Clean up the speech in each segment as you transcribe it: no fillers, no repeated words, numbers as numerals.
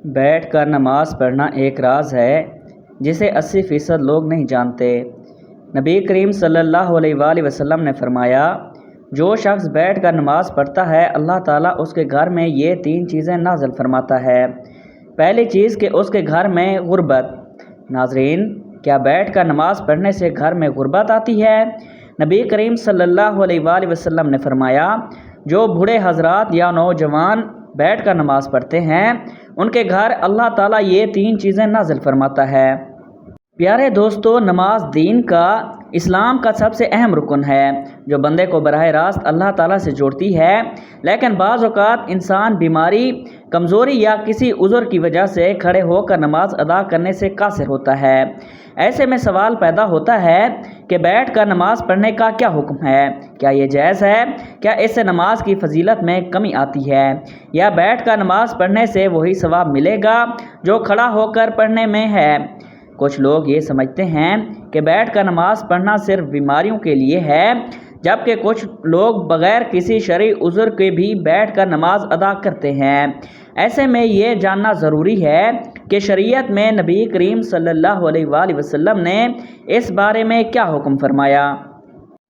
بیٹھ کر نماز پڑھنا ایک راز ہے جسے 80% لوگ نہیں جانتے۔ نبی کریم صلی اللہ علیہ وآلہ وسلم نے فرمایا، جو شخص بیٹھ کر نماز پڑھتا ہے اللہ تعالیٰ اس کے گھر میں یہ 3 چیزیں نازل فرماتا ہے۔ پہلی چیز کہ اس کے گھر میں غربت۔ ناظرین، کیا بیٹھ کر نماز پڑھنے سے گھر میں غربت آتی ہے؟ نبی کریم صلی اللہ علیہ وآلہ وسلم نے فرمایا، جو بوڑھے حضرات یا نوجوان بیٹھ کر نماز پڑھتے ہیں ان کے گھر اللہ تعالیٰ یہ 3 چیزیں نازل فرماتا ہے۔ پیارے دوستو، نماز دین کا، اسلام کا سب سے اہم رکن ہے جو بندے کو براہ راست اللہ تعالیٰ سے جوڑتی ہے، لیکن بعض اوقات انسان بیماری، کمزوری یا کسی عذر کی وجہ سے کھڑے ہو کر نماز ادا کرنے سے قاصر ہوتا ہے۔ ایسے میں سوال پیدا ہوتا ہے کہ بیٹھ کر نماز پڑھنے کا کیا حکم ہے؟ کیا یہ جائز ہے؟ کیا اس سے نماز کی فضیلت میں کمی آتی ہے؟ یا بیٹھ کر نماز پڑھنے سے وہی ثواب ملے گا جو کھڑا ہو کر پڑھنے میں ہے؟ کچھ لوگ یہ سمجھتے ہیں کہ بیٹھ کر نماز پڑھنا صرف بیماریوں کے لیے ہے، جبکہ کچھ لوگ بغیر کسی شرعی عذر کے بھی بیٹھ کر نماز ادا کرتے ہیں۔ ایسے میں یہ جاننا ضروری ہے کہ شریعت میں نبی کریم صلی اللہ علیہ وآلہ وسلم نے اس بارے میں کیا حکم فرمایا،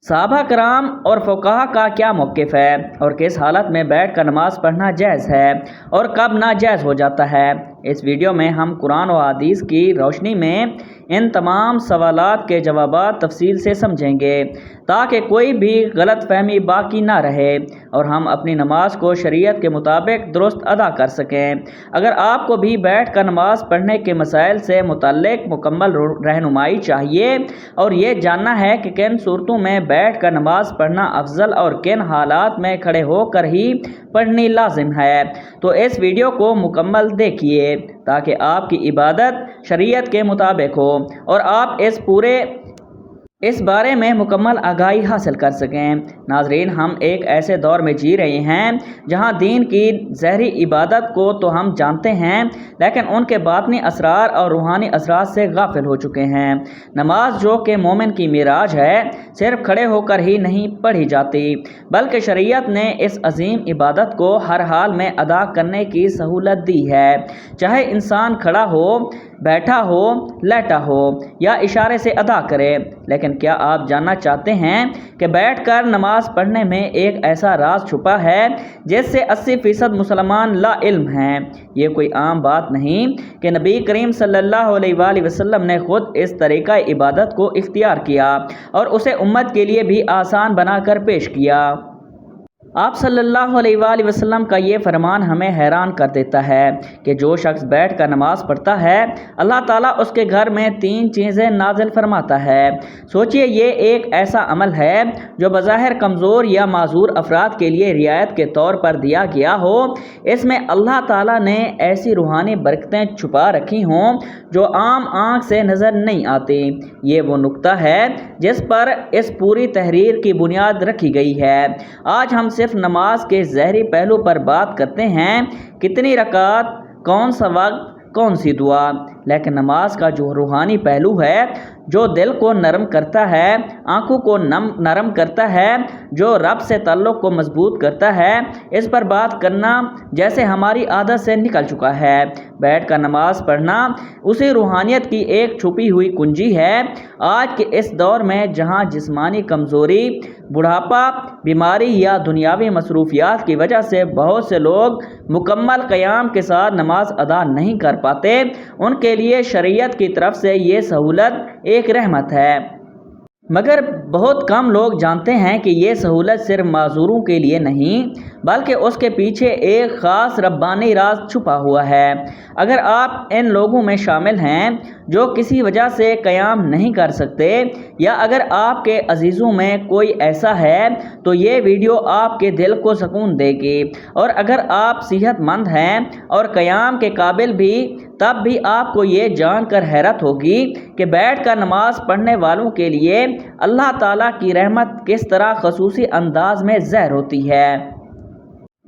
صحابہ کرام اور فقہا کا کیا موقف ہے، اور کس حالت میں بیٹھ کر نماز پڑھنا جائز ہے اور کب ناجائز ہو جاتا ہے۔ اس ویڈیو میں ہم قرآن و حدیث کی روشنی میں ان تمام سوالات کے جوابات تفصیل سے سمجھیں گے تاکہ کوئی بھی غلط فہمی باقی نہ رہے اور ہم اپنی نماز کو شریعت کے مطابق درست ادا کر سکیں۔ اگر آپ کو بھی بیٹھ کر نماز پڑھنے کے مسائل سے متعلق مکمل رہنمائی چاہیے اور یہ جاننا ہے کہ کن صورتوں میں بیٹھ کر نماز پڑھنا افضل اور کن حالات میں کھڑے ہو کر ہی پڑھنی لازم ہے، تو اس ویڈیو کو مکمل دیکھیے تاکہ آپ کی عبادت شریعت کے مطابق ہو اور آپ اس بارے میں مکمل آگاہی حاصل کر سکیں۔ ناظرین، ہم ایک ایسے دور میں جی رہے ہیں جہاں دین کی ظاہری عبادت کو تو ہم جانتے ہیں لیکن ان کے باطنی اسرار اور روحانی اثرات سے غافل ہو چکے ہیں۔ نماز جو کہ مومن کی معراج ہے، صرف کھڑے ہو کر ہی نہیں پڑھی جاتی بلکہ شریعت نے اس عظیم عبادت کو ہر حال میں ادا کرنے کی سہولت دی ہے، چاہے انسان کھڑا ہو، بیٹھا ہو، لیٹا ہو یا اشارے سے ادا کرے۔ لیکن کیا آپ جاننا چاہتے ہیں کہ بیٹھ کر نماز پڑھنے میں ایک ایسا راز چھپا ہے جس سے 80% مسلمان لا علم ہیں؟ یہ کوئی عام بات نہیں کہ نبی کریم صلی اللہ علیہ وآلہ وسلم نے خود اس طریقہ عبادت کو اختیار کیا اور اسے امت کے لیے بھی آسان بنا کر پیش کیا۔ آپ صلی اللہ علیہ وآلہ وسلم کا یہ فرمان ہمیں حیران کر دیتا ہے کہ جو شخص بیٹھ کر نماز پڑھتا ہے اللہ تعالیٰ اس کے گھر میں 3 چیزیں نازل فرماتا ہے۔ سوچئے، یہ ایک ایسا عمل ہے جو بظاہر کمزور یا معذور افراد کے لیے رعایت کے طور پر دیا گیا ہو۔ اس میں اللہ تعالیٰ نے ایسی روحانی برکتیں چھپا رکھی ہوں جو عام آنکھ سے نظر نہیں آتی۔ یہ وہ نقطہ ہے جس پر اس پوری تحریر کی بنیاد رکھی گئی ہے۔ آج ہم صرف نماز کے ظاہری پہلو پر بات کرتے ہیں، کتنی رکعت، کون سا وقت، کون سی دعا، لیکن نماز کا جو روحانی پہلو ہے، جو دل کو نرم کرتا ہے، آنکھوں کو نرم کرتا ہے، جو رب سے تعلق کو مضبوط کرتا ہے، اس پر بات کرنا جیسے ہماری عادت سے نکل چکا ہے۔ بیٹھ کر نماز پڑھنا اسی روحانیت کی ایک چھپی ہوئی کنجی ہے۔ آج کے اس دور میں جہاں جسمانی کمزوری، بڑھاپا، بیماری یا دنیاوی مصروفیات کی وجہ سے بہت سے لوگ مکمل قیام کے ساتھ نماز ادا نہیں کر پاتے، ان کے لیے شریعت کی طرف سے یہ سہولت ایک رحمت ہے۔ مگر بہت کم لوگ جانتے ہیں کہ یہ سہولت صرف معذوروں کے لیے نہیں بلکہ اس کے پیچھے ایک خاص ربانی راز چھپا ہوا ہے۔ اگر آپ ان لوگوں میں شامل ہیں جو کسی وجہ سے قیام نہیں کر سکتے، یا اگر آپ کے عزیزوں میں کوئی ایسا ہے تو یہ ویڈیو آپ کے دل کو سکون دے گی، اور اگر آپ صحت مند ہیں اور قیام کے قابل بھی، تب بھی آپ کو یہ جان کر حیرت ہوگی کہ بیٹھ کر نماز پڑھنے والوں کے لیے اللہ تعالیٰ کی رحمت کس طرح خصوصی انداز میں ظاہر ہوتی ہے۔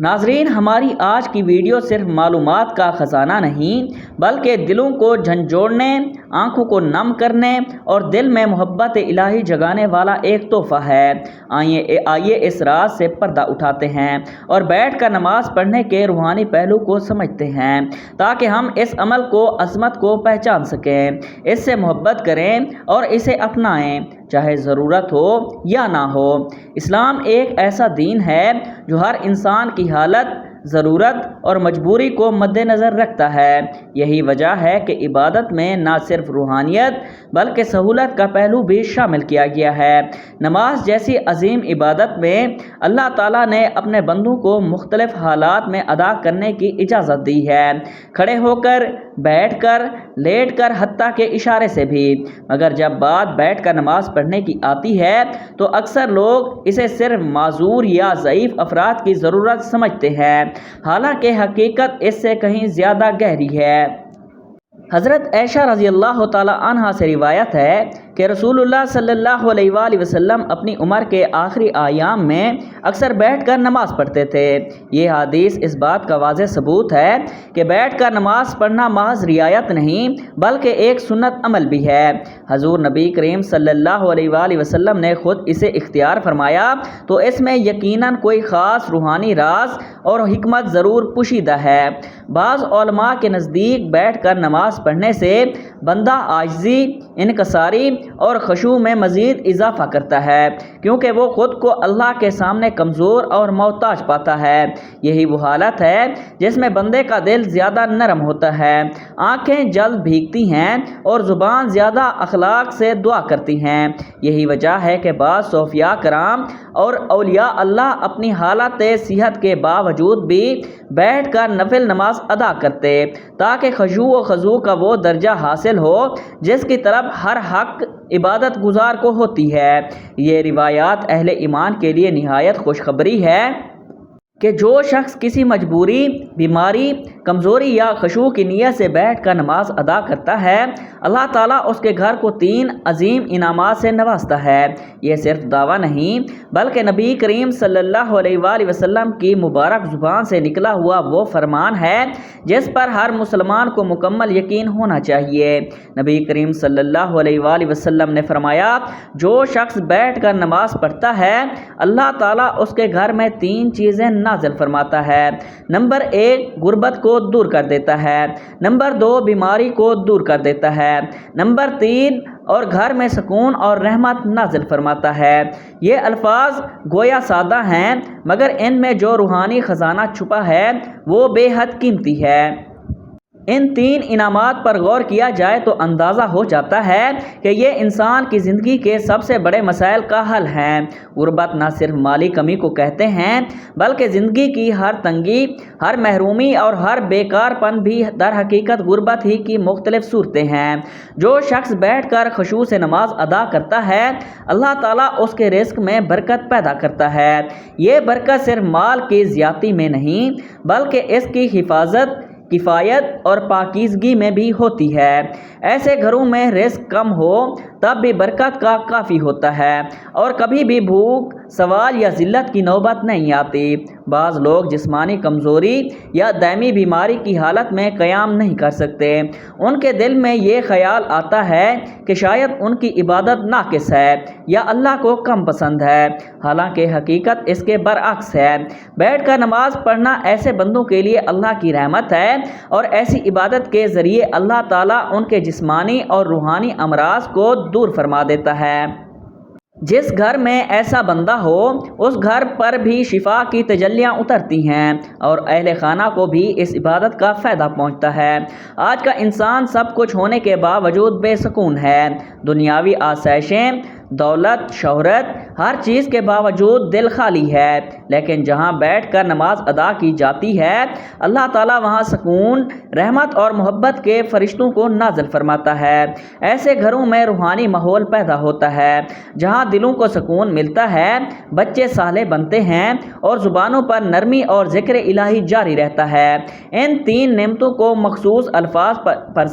ناظرین، ہماری آج کی ویڈیو صرف معلومات کا خزانہ نہیں بلکہ دلوں کو جھنجھوڑنے، آنکھوں کو نم کرنے اور دل میں محبت الہی جگانے والا ایک تحفہ ہے۔ آئیے اس راز سے پردہ اٹھاتے ہیں اور بیٹھ کر نماز پڑھنے کے روحانی پہلو کو سمجھتے ہیں تاکہ ہم اس عمل کو، عظمت کو پہچان سکیں، اس سے محبت کریں اور اسے اپنائیں، چاہے ضرورت ہو یا نہ ہو۔ اسلام ایک ایسا دین ہے جو ہر انسان کی حالت، ضرورت اور مجبوری کو مد نظر رکھتا ہے۔ یہی وجہ ہے کہ عبادت میں نہ صرف روحانیت بلکہ سہولت کا پہلو بھی شامل کیا گیا ہے۔ نماز جیسی عظیم عبادت میں اللہ تعالیٰ نے اپنے بندوں کو مختلف حالات میں ادا کرنے کی اجازت دی ہے، کھڑے ہو کر، بیٹھ کر، لیٹ کر، حتیٰ کہ اشارے سے بھی۔ مگر جب بات بیٹھ کر نماز پڑھنے کی آتی ہے تو اکثر لوگ اسے صرف معذور یا ضعیف افراد کی ضرورت سمجھتے ہیں، حالانکہ حقیقت اس سے کہیں زیادہ گہری ہے۔ حضرت عائشہ رضی اللہ تعالی عنہا سے روایت ہے کہ رسول اللہ صلی اللہ علیہ وآلہ وسلم اپنی عمر کے آخری ایام میں اکثر بیٹھ کر نماز پڑھتے تھے۔ یہ حدیث اس بات کا واضح ثبوت ہے کہ بیٹھ کر نماز پڑھنا محض رعایت نہیں بلکہ ایک سنت عمل بھی ہے۔ حضور نبی کریم صلی اللہ علیہ وآلہ وسلم نے خود اسے اختیار فرمایا تو اس میں یقیناً کوئی خاص روحانی راز اور حکمت ضرور پوشیدہ ہے۔ بعض علماء کے نزدیک بیٹھ کر نماز پڑھنے سے بندہ عاجزی، انکساری اور خشوع میں مزید اضافہ کرتا ہے، کیونکہ وہ خود کو اللہ کے سامنے کمزور اور محتاج پاتا ہے۔ یہی وہ حالت ہے جس میں بندے کا دل زیادہ نرم ہوتا ہے، آنکھیں جلد بھیگتی ہیں اور زبان زیادہ اخلاق سے دعا کرتی ہیں۔ یہی وجہ ہے کہ بعض صوفیاء کرام اور اولیاء اللہ اپنی حالت صحت کے باوجود بھی بیٹھ کر نفل نماز ادا کرتے تاکہ خشوع و خضوع کا وہ درجہ حاصل ہو جس کی طرف ہر حق عبادت گزار کو ہوتی ہے۔ یہ روایات اہل ایمان کے لیے نہایت خوشخبری ہے کہ جو شخص کسی مجبوری، بیماری، کمزوری یا خشوع کی نیت سے بیٹھ کر نماز ادا کرتا ہے، اللہ تعالیٰ اس کے گھر کو 3 عظیم انعامات سے نوازتا ہے۔ یہ صرف دعویٰ نہیں بلکہ نبی کریم صلی اللہ علیہ وآلہ وسلم کی مبارک زبان سے نکلا ہوا وہ فرمان ہے جس پر ہر مسلمان کو مکمل یقین ہونا چاہیے۔ نبی کریم صلی اللہ علیہ وآلہ وسلم نے فرمایا، جو شخص بیٹھ کر نماز پڑھتا ہے اللہ تعالیٰ اس کے گھر میں 3 چیزیں نازل فرماتا ہے۔ نمبر 1، غربت کو دور کر دیتا ہے۔ نمبر 2، بیماری کو دور کر دیتا ہے۔ نمبر 3، اور گھر میں سکون اور رحمت نازل فرماتا ہے۔ یہ الفاظ گویا سادہ ہیں مگر ان میں جو روحانی خزانہ چھپا ہے وہ بے حد قیمتی ہے۔ ان 3 انعامات پر غور کیا جائے تو اندازہ ہو جاتا ہے کہ یہ انسان کی زندگی کے سب سے بڑے مسائل کا حل ہیں۔ غربت نہ صرف مالی کمی کو کہتے ہیں بلکہ زندگی کی ہر تنگی، ہر محرومی اور ہر بیکار پن بھی در حقیقت غربت ہی کی مختلف صورتیں ہیں۔ جو شخص بیٹھ کر خشوع سے نماز ادا کرتا ہے اللہ تعالیٰ اس کے رزق میں برکت پیدا کرتا ہے۔ یہ برکت صرف مال کی زیادتی میں نہیں بلکہ اس کی حفاظت، کفایت اور پاکیزگی میں بھی ہوتی ہے۔ ایسے گھروں میں رزق کم ہو تب بھی برکت کا کافی ہوتا ہے اور کبھی بھی بھوک، سوال یا ذلت کی نوبت نہیں آتی۔ بعض لوگ جسمانی کمزوری یا دائمی بیماری کی حالت میں قیام نہیں کر سکتے۔ ان کے دل میں یہ خیال آتا ہے کہ شاید ان کی عبادت ناقص ہے یا اللہ کو کم پسند ہے، حالانکہ حقیقت اس کے برعکس ہے۔ بیٹھ کر نماز پڑھنا ایسے بندوں کے لیے اللہ کی رحمت ہے اور ایسی عبادت کے ذریعے اللہ تعالیٰ ان کے جسمانی اور روحانی امراض کو دور فرما دیتا ہے۔ جس گھر میں ایسا بندہ ہو اس گھر پر بھی شفا کی تجلیاں اترتی ہیں اور اہل خانہ کو بھی اس عبادت کا فائدہ پہنچتا ہے۔ آج کا انسان سب کچھ ہونے کے باوجود بے سکون ہے۔ دنیاوی آسائشیں، دولت، شہرت، ہر چیز کے باوجود دل خالی ہے، لیکن جہاں بیٹھ کر نماز ادا کی جاتی ہے اللہ تعالیٰ وہاں سکون، رحمت اور محبت کے فرشتوں کو نازل فرماتا ہے۔ ایسے گھروں میں روحانی ماحول پیدا ہوتا ہے جہاں دلوں کو سکون ملتا ہے، بچے صالح بنتے ہیں اور زبانوں پر نرمی اور ذکر الہی جاری رہتا ہے۔ ان 3 نعمتوں کو مخصوص الفاظ پر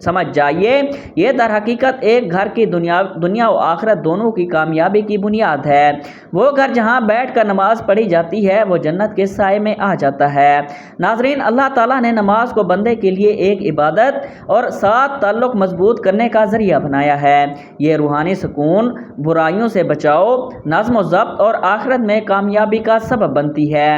سمجھ جائیے، یہ در حقیقت ایک گھر کی دنیا و آخرت دونوں کی کامیابی کی بنیاد ہے۔ وہ گھر جہاں بیٹھ کر نماز پڑھی جاتی ہے وہ جنت کے سائے میں آ جاتا ہے۔ ناظرین، اللہ تعالیٰ نے نماز کو بندے کے لیے ایک عبادت اور ساتھ تعلق مضبوط کرنے کا ذریعہ بنایا ہے۔ یہ روحانی سکون، برائیوں سے بچاؤ، نظم و ضبط اور آخرت میں کامیابی کا سبب بنتی ہے۔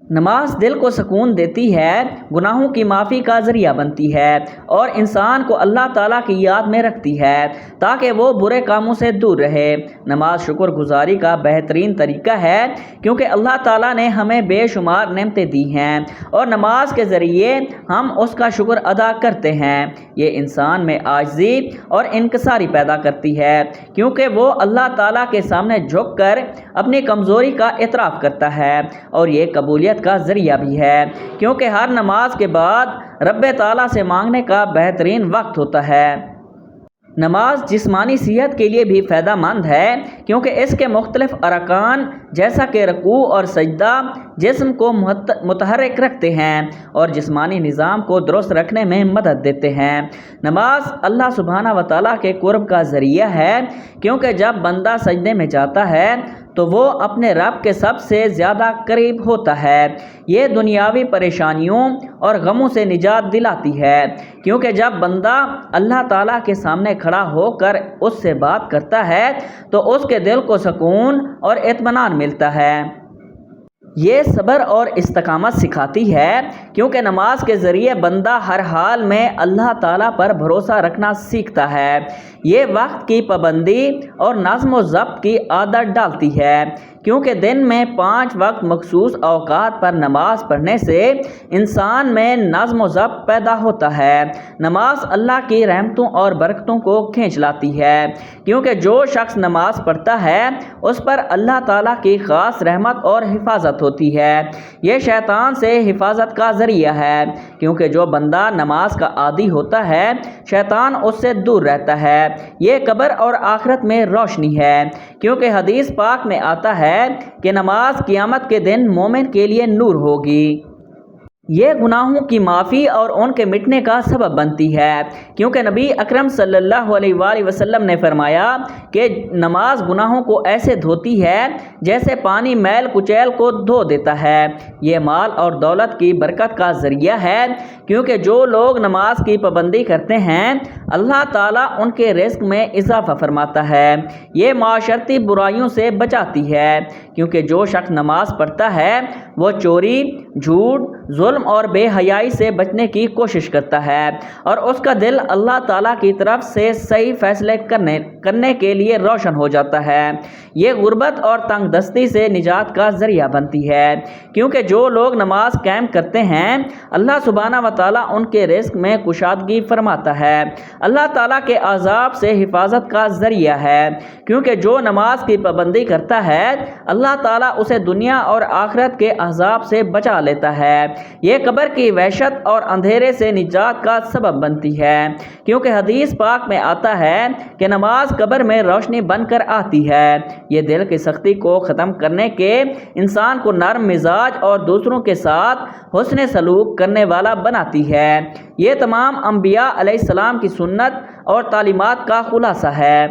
نماز دل کو سکون دیتی ہے، گناہوں کی معافی کا ذریعہ بنتی ہے اور انسان کو اللہ تعالیٰ کی یاد میں رکھتی ہے تاکہ وہ برے کاموں سے دور رہے۔ نماز شکر گزاری کا بہترین طریقہ ہے کیونکہ اللہ تعالیٰ نے ہمیں بے شمار نعمتیں دی ہیں اور نماز کے ذریعے ہم اس کا شکر ادا کرتے ہیں۔ یہ انسان میں عاجزی اور انکساری پیدا کرتی ہے کیونکہ وہ اللہ تعالیٰ کے سامنے جھک کر اپنی کمزوری کا اعتراف کرتا ہے، اور یہ قبولیت کا ذریعہ بھی ہے کیونکہ ہر نماز کے بعد رب تعالیٰ سے مانگنے کا بہترین وقت ہوتا ہے۔ نماز جسمانی صحت کے لیے بھی فائدہ مند ہے کیونکہ اس کے مختلف ارکان جیسا کہ رکوع اور سجدہ جسم کو متحرک رکھتے ہیں اور جسمانی نظام کو درست رکھنے میں مدد دیتے ہیں۔ نماز اللہ سبحانہ و تعالیٰ کے قرب کا ذریعہ ہے کیونکہ جب بندہ سجدے میں جاتا ہے تو وہ اپنے رب کے سب سے زیادہ قریب ہوتا ہے۔ یہ دنیاوی پریشانیوں اور غموں سے نجات دلاتی ہے کیونکہ جب بندہ اللہ تعالیٰ کے سامنے کھڑا ہو کر اس سے بات کرتا ہے تو اس کے دل کو سکون اور اطمینان ملتا ہے۔ یہ صبر اور استقامت سکھاتی ہے کیونکہ نماز کے ذریعے بندہ ہر حال میں اللہ تعالیٰ پر بھروسہ رکھنا سیکھتا ہے۔ یہ وقت کی پابندی اور نظم و ضبط کی عادت ڈالتی ہے کیونکہ دن میں 5 وقت مخصوص اوقات پر نماز پڑھنے سے انسان میں نظم و ضبط پیدا ہوتا ہے۔ نماز اللہ کی رحمتوں اور برکتوں کو کھینچ لاتی ہے کیونکہ جو شخص نماز پڑھتا ہے اس پر اللہ تعالیٰ کی خاص رحمت اور حفاظت ہوتی ہے۔ یہ شیطان سے حفاظت کا ذریعہ ہے کیونکہ جو بندہ نماز کا عادی ہوتا ہے شیطان اس سے دور رہتا ہے۔ یہ قبر اور آخرت میں روشنی ہے کیونکہ حدیث پاک میں آتا ہے کہ نماز قیامت کے دن مومن کے لیے نور ہوگی۔ یہ گناہوں کی معافی اور ان کے مٹنے کا سبب بنتی ہے کیونکہ نبی اکرم صلی اللہ علیہ وآلہ وسلم نے فرمایا کہ نماز گناہوں کو ایسے دھوتی ہے جیسے پانی میل کچیل کو دھو دیتا ہے۔ یہ مال اور دولت کی برکت کا ذریعہ ہے کیونکہ جو لوگ نماز کی پابندی کرتے ہیں اللہ تعالیٰ ان کے رزق میں اضافہ فرماتا ہے۔ یہ معاشرتی برائیوں سے بچاتی ہے کیونکہ جو شخص نماز پڑھتا ہے وہ چوری، جھوٹ، ظلم اور بے حیائی سے بچنے کی کوشش کرتا ہے اور اس کا دل اللہ تعالیٰ کی طرف سے صحیح فیصلے کرنے کے لیے روشن ہو جاتا ہے۔ یہ غربت اور تنگ دستی سے نجات کا ذریعہ بنتی ہے کیونکہ جو لوگ نماز قائم کرتے ہیں اللہ سبحانہ و تعالیٰ ان کے رزق میں کشادگی فرماتا ہے۔ اللہ تعالیٰ کے عذاب سے حفاظت کا ذریعہ ہے کیونکہ جو نماز کی پابندی کرتا ہے اللہ تعالیٰ اسے دنیا اور آخرت کے عذاب سے بچا لیتا ہے۔ یہ قبر کی وحشت اور اندھیرے سے نجات کا سبب بنتی ہے کیونکہ حدیث پاک میں آتا ہے کہ نماز قبر میں روشنی بن کر آتی ہے۔ یہ دل کی سختی کو ختم کرنے کے، انسان کو نرم مزاج اور دوسروں کے ساتھ حسن سلوک کرنے والا بناتی ہے۔ یہ تمام انبیاء علیہ السلام کی سنت اور تعلیمات کا خلاصہ ہے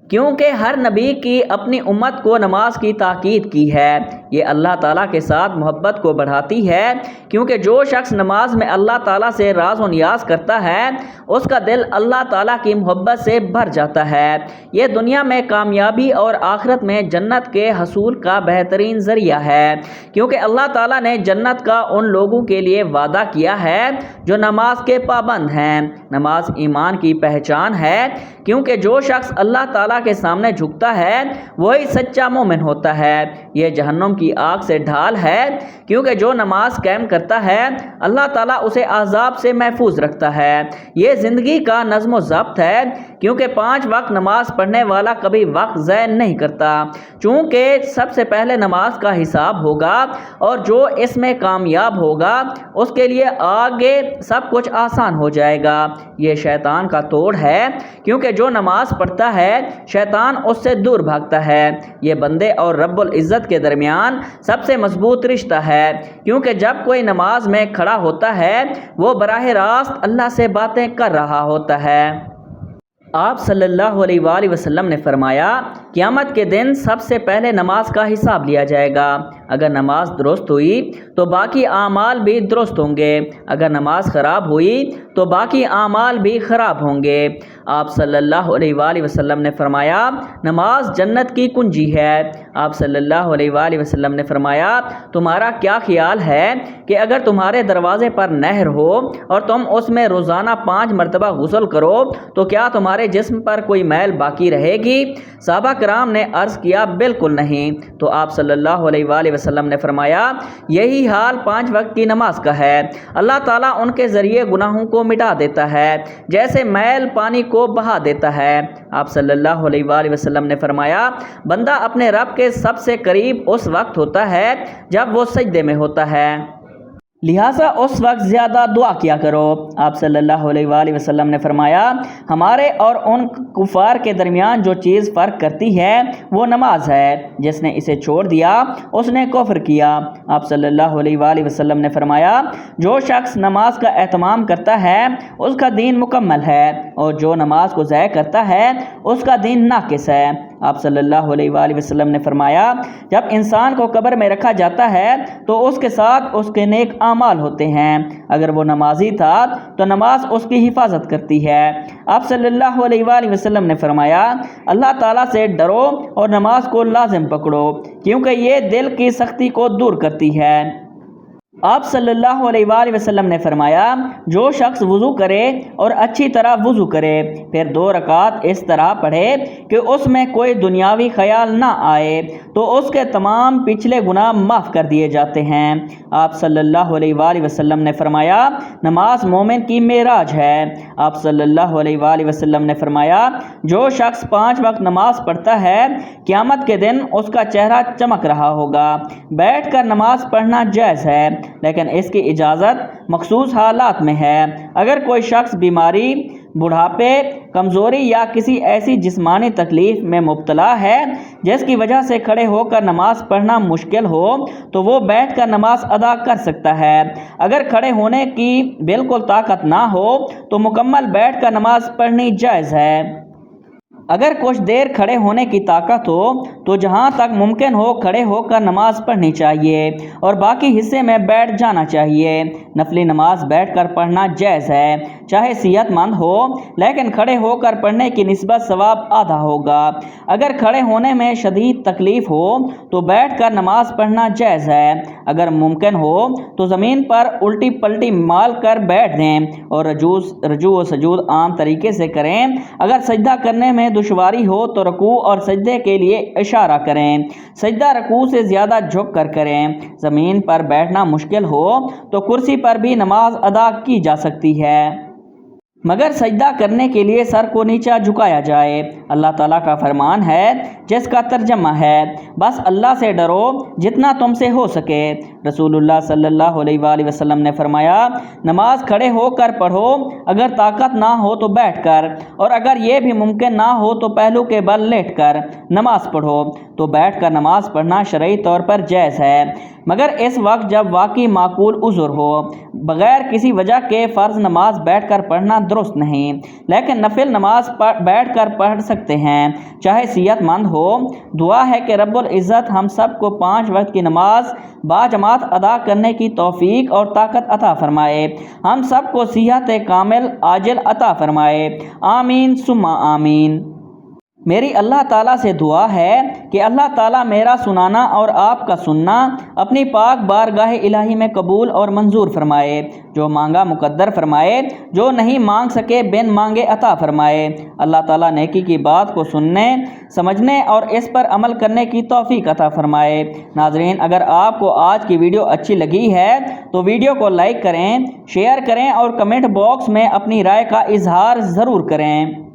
کیونکہ ہر نبی کی اپنی امت کو نماز کی تاکید کی ہے۔ یہ اللہ تعالیٰ کے ساتھ محبت کو بڑھاتی ہے کیونکہ جو شخص نماز میں اللہ تعالیٰ سے راز و نیاز کرتا ہے اس کا دل اللہ تعالیٰ کی محبت سے بھر جاتا ہے۔ یہ دنیا میں کامیابی اور آخرت میں جنت کے حصول کا بہترین ذریعہ ہے کیونکہ اللہ تعالیٰ نے جنت کا ان لوگوں کے لیے وعدہ کیا ہے جو نماز کے پابند ہیں۔ نماز ایمان کی پہچان ہے کیونکہ جو شخص اللہ تعالیٰ کے سامنے جھکتا ہے وہی سچا مومن ہوتا ہے۔ یہ جہنم کی آگ سے ڈھال ہے کیونکہ جو نماز قائم کرتا ہے اللہ تعالیٰ اسے عذاب سے محفوظ رکھتا ہے۔ یہ زندگی کا نظم و ضبط ہے کیونکہ 5 وقت نماز پڑھنے والا کبھی وقت ضائع نہیں کرتا چونکہ سب سے پہلے نماز کا حساب ہوگا اور جو اس میں کامیاب ہوگا اس کے لیے آگے سب کچھ آسان ہو جائے گا۔ یہ شیطان کا توڑ ہے کیونکہ جو نماز پڑھتا ہے شیطان اس سے دور بھاگتا ہے۔ یہ بندے اور رب العزت کے درمیان سب سے مضبوط رشتہ ہے کیونکہ جب کوئی نماز میں کھڑا ہوتا ہے وہ براہ راست اللہ سے باتیں کر رہا ہوتا ہے۔ آپ صلی اللہ علیہ وآلہ وسلم نے فرمایا قیامت کے دن سب سے پہلے نماز کا حساب لیا جائے گا۔ اگر نماز درست ہوئی تو باقی اعمال بھی درست ہوں گے، اگر نماز خراب ہوئی تو باقی اعمال بھی خراب ہوں گے۔ آپ صلی اللہ علیہ وآلہ وسلم نے فرمایا نماز جنت کی کنجی ہے۔ آپ صلی اللہ علیہ وآلہ وسلم نے فرمایا تمہارا کیا خیال ہے کہ اگر تمہارے دروازے پر نہر ہو اور تم اس میں روزانہ 5 مرتبہ غسل کرو تو کیا تمہارے جسم پر کوئی میل باقی رہے گی؟ صحابہ کرام نے عرض کیا بالکل نہیں۔ تو آپ صلی اللہ علیہ وآلہ وسلم نے فرمایا یہی حال 5 وقت کی نماز کا ہے۔ اللہ تعالیٰ ان کے ذریعے گناہوں کو مٹا دیتا ہے جیسے میل پانی کو بہا دیتا ہے۔ آپ صلی اللہ علیہ وآلہ وسلم نے فرمایا بندہ اپنے رب کے سب سے قریب اس وقت ہوتا ہے جب وہ سجدے میں ہوتا ہے، لہٰذا اس وقت زیادہ دعا کیا کرو۔ آپ صلی اللہ علیہ وآلہ وسلم نے فرمایا ہمارے اور ان کفار کے درمیان جو چیز فرق کرتی ہے وہ نماز ہے، جس نے اسے چھوڑ دیا اس نے کفر کیا۔ آپ صلی اللہ علیہ وآلہ وسلم نے فرمایا جو شخص نماز کا اہتمام کرتا ہے اس کا دین مکمل ہے، اور جو نماز کو ضائع کرتا ہے اس کا دین ناقص ہے۔ آپ صلی اللہ علیہ وآلہ وسلم نے فرمایا جب انسان کو قبر میں رکھا جاتا ہے تو اس کے ساتھ اس کے نیک اعمال ہوتے ہیں، اگر وہ نمازی تھا تو نماز اس کی حفاظت کرتی ہے۔ آپ صلی اللہ علیہ وآلہ وسلم نے فرمایا اللہ تعالیٰ سے ڈرو اور نماز کو لازم پکڑو کیونکہ یہ دل کی سختی کو دور کرتی ہے۔ آپ صلی اللہ علیہ وآلہ وسلم نے فرمایا جو شخص وضو کرے اور اچھی طرح وضو کرے پھر 2 رکعت اس طرح پڑھے کہ اس میں کوئی دنیاوی خیال نہ آئے تو اس کے تمام پچھلے گناہ معاف کر دیے جاتے ہیں۔ آپ صلی اللہ علیہ وآلہ وسلم نے فرمایا نماز مومن کی معراج ہے۔ آپ صلی اللہ علیہ وآلہ وسلم نے فرمایا جو شخص 5 وقت نماز پڑھتا ہے قیامت کے دن اس کا چہرہ چمک رہا ہوگا۔ بیٹھ کر نماز پڑھنا جائز ہے لیکن اس کی اجازت مخصوص حالات میں ہے۔ اگر کوئی شخص بیماری، بڑھاپے، کمزوری یا کسی ایسی جسمانی تکلیف میں مبتلا ہے جس کی وجہ سے کھڑے ہو کر نماز پڑھنا مشکل ہو تو وہ بیٹھ کر نماز ادا کر سکتا ہے۔ اگر کھڑے ہونے کی بالکل طاقت نہ ہو تو مکمل بیٹھ کر نماز پڑھنی جائز ہے۔ اگر کچھ دیر کھڑے ہونے کی طاقت ہو تو جہاں تک ممکن ہو کھڑے ہو کر نماز پڑھنی چاہیے اور باقی حصے میں بیٹھ جانا چاہیے۔ نفلی نماز بیٹھ کر پڑھنا جائز ہے چاہے صحت مند ہو، لیکن کھڑے ہو کر پڑھنے کی نسبت ثواب آدھا ہوگا۔ اگر کھڑے ہونے میں شدید تکلیف ہو تو بیٹھ کر نماز پڑھنا جائز ہے۔ اگر ممکن ہو تو زمین پر الٹی پلٹی مال کر بیٹھ دیں اور رجوع و سجود عام طریقے سے کریں۔ اگر سجدہ کرنے میں دشواری ہو تو رکوع اور سجدے کے لیے اشارہ کریں۔ سجدہ رکوع سے زیادہ جھک کر کریں۔ زمین پر بیٹھنا مشکل ہو تو کرسی پر بھی نماز ادا کی جا سکتی ہے، مگر سجدہ کرنے کے لیے سر کو نیچا جھکایا جائے۔ اللہ تعالیٰ کا فرمان ہے جس کا ترجمہ ہے بس اللہ سے ڈرو جتنا تم سے ہو سکے۔ رسول اللہ صلی اللہ علیہ وآلہ وسلم نے فرمایا نماز کھڑے ہو کر پڑھو، اگر طاقت نہ ہو تو بیٹھ کر، اور اگر یہ بھی ممکن نہ ہو تو پہلو کے بل لیٹ کر نماز پڑھو۔ تو بیٹھ کر نماز پڑھنا شرعی طور پر جائز ہے، مگر اس وقت جب واقعی معقول عذر ہو۔ بغیر کسی وجہ کے فرض نماز بیٹھ کر پڑھنا درست نہیں، لیکن نفل نماز بیٹھ کر پڑھ سکتے ہیں چاہے صحت مند ہو۔ دعا ہے کہ رب العزت ہم سب کو 5 وقت کی نماز باجماعت ادا کرنے کی توفیق اور طاقت عطا فرمائے، ہم سب کو صحت کامل عاجل عطا فرمائے، آمین ثم آمین۔ میری اللہ تعالیٰ سے دعا ہے کہ اللہ تعالیٰ میرا سنانا اور آپ کا سننا اپنی پاک بارگاہ الہی میں قبول اور منظور فرمائے، جو مانگا مقدر فرمائے، جو نہیں مانگ سکے بن مانگے عطا فرمائے۔ اللہ تعالیٰ نیکی کی بات کو سننے، سمجھنے اور اس پر عمل کرنے کی توفیق عطا فرمائے۔ ناظرین، اگر آپ کو آج کی ویڈیو اچھی لگی ہے تو ویڈیو کو لائک کریں، شیئر کریں اور کمنٹ باکس میں اپنی رائے کا اظہار ضرور کریں۔